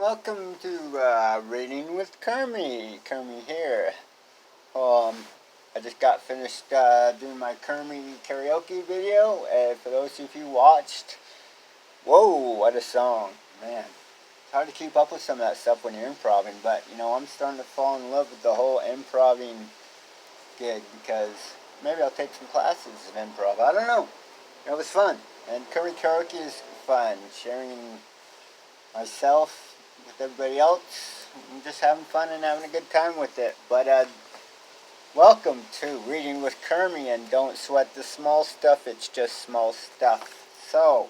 Welcome to Reading with Kermie. Kermie here. I just got finished doing my Kermie karaoke video. For those of you who watched, whoa, what a song. Man, it's hard to keep up with some of that stuff when you're improvising, but I'm starting to fall in love with the whole improvising gig because maybe I'll take some classes of improv. I don't know. It was fun. And Kermie karaoke is fun. Sharing myself with everybody else. I'm just having fun and having a good time with it. But welcome to Reading with Kermie, and don't sweat the small stuff, it's just small stuff. So,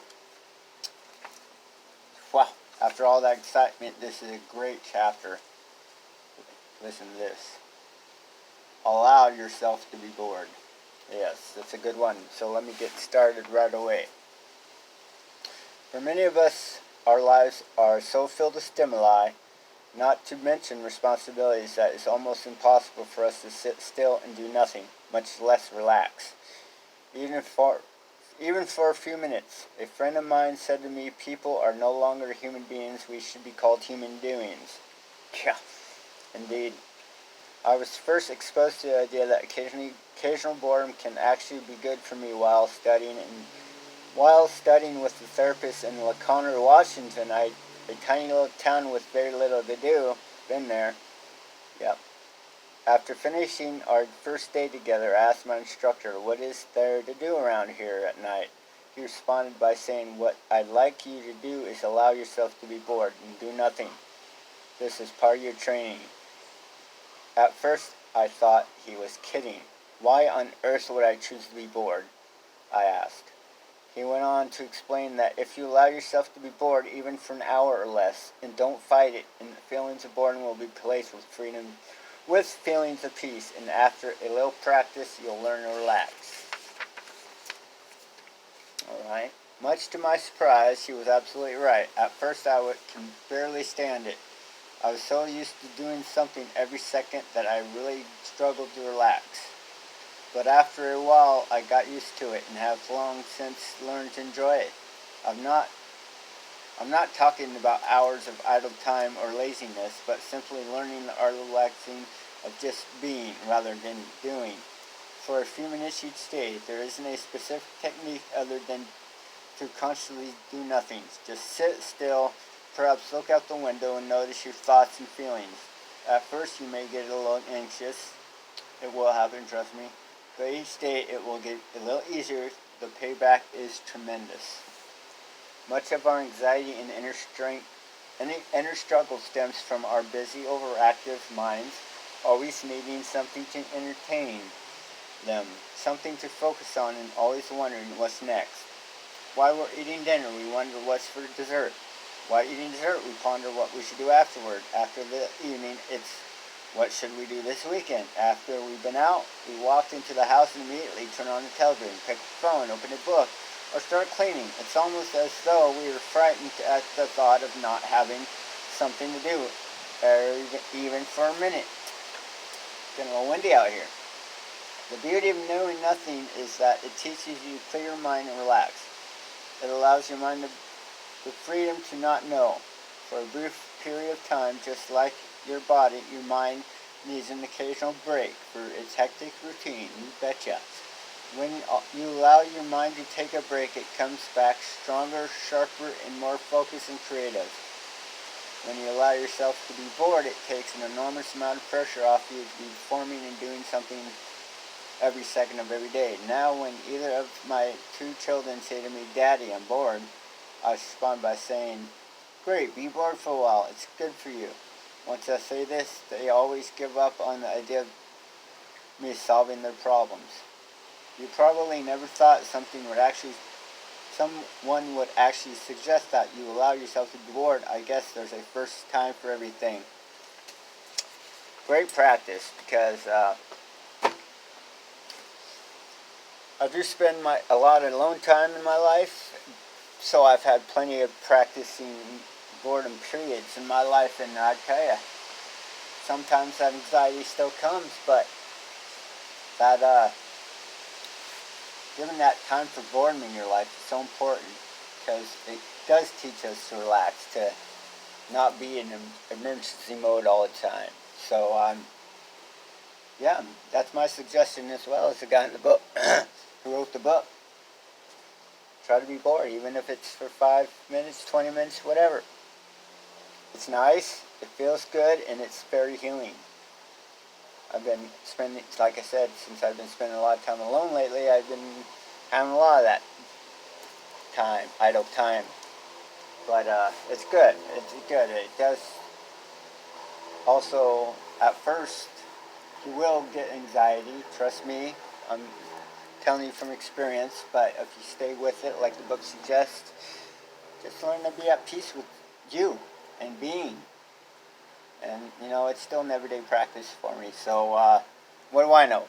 wow, after all that excitement, this is a great chapter. Listen to this. Allow yourself to be bored. Yes, that's a good one. So let me get started right away. For many of us, our lives are so filled with stimuli, not to mention responsibilities, that it's almost impossible for us to sit still and do nothing, much less relax. Even for a few minutes. A friend of mine said to me, people are no longer human beings, we should be called human doings. Yeah, indeed. I was first exposed to the idea that occasional boredom can actually be good for me while studying with the therapist in Laconia, Washington. A tiny little town with very little to do. Been there. Yep. After finishing our first day together, I asked my instructor, what is there to do around here at night? He responded by saying, what I'd like you to do is allow yourself to be bored and do nothing. This is part of your training. At first, I thought he was kidding. Why on earth would I choose to be bored? I asked. He went on to explain that if you allow yourself to be bored even for an hour or less, and don't fight it, and feelings of boredom will be replaced with feelings of peace, and after a little practice, you'll learn to relax. Alright. Much to my surprise, he was absolutely right. At first, can barely stand it. I was so used to doing something every second that I really struggled to relax. But after a while, I got used to it and have long since learned to enjoy it. I'm not talking about hours of idle time or laziness, but simply learning the art of relaxing, of just being rather than doing. For a few minutes each day, there isn't a specific technique other than to constantly do nothing. Just sit still, perhaps look out the window and notice your thoughts and feelings. At first, you may get a little anxious. It will happen, trust me. But each day it will get a little easier. The payback is tremendous. Much of our anxiety and inner struggle stems from our busy, overactive minds always needing something to entertain them, something to focus on, and always wondering what's next. While we're eating dinner, we wonder what's for dessert. While eating dessert, we ponder what we should do afterward. After the evening, it's what should we do this weekend? After we've been out, we walked into the house and immediately turn on the television, pick the phone, open a book, or start cleaning. It's almost as though we were frightened at the thought of not having something to do, even for a minute. It's getting a little windy out here. The beauty of knowing nothing is that it teaches you to clear your mind and relax. It allows your mind the freedom to not know. For a brief period of time, just like your body, your mind needs an occasional break for its hectic routine, you betcha. When you allow your mind to take a break, it comes back stronger, sharper, and more focused and creative. When you allow yourself to be bored, it takes an enormous amount of pressure off you to be performing and doing something every second of every day. Now, when either of my two children say to me, Daddy, I'm bored, I respond by saying, great, be bored for a while, it's good for you. Once I say this, they always give up on the idea of me solving their problems. You probably never thought someone would actually suggest that you allow yourself to be bored. I guess there's a first time for everything. Great practice, because I do spend a lot of alone time in my life, so I've had plenty of practicing boredom periods in my life, and I tell you, sometimes that anxiety still comes, but giving that time for boredom in your life is so important, because it does teach us to relax, to not be in emergency mode all the time. So, yeah, that's my suggestion as well as the guy in the book who wrote the book. Try to be bored, even if it's for 5 minutes, 20 minutes, whatever. It's nice, it feels good, and it's very healing. I've been spending, like I said, since I've been spending a lot of time alone lately, I've been having a lot of that time, idle time. But it's good. It's good. It does also, at first, you will get anxiety. Trust me. I'm telling you from experience. But if you stay with it, like the book suggests, just learn to be at peace with you and being. And, you know, it's still an everyday practice for me. So, what do I know?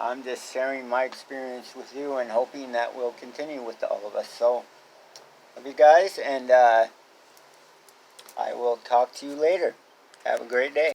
I'm just sharing my experience with you and hoping that will continue with all of us. So, love you guys, and I will talk to you later. Have a great day.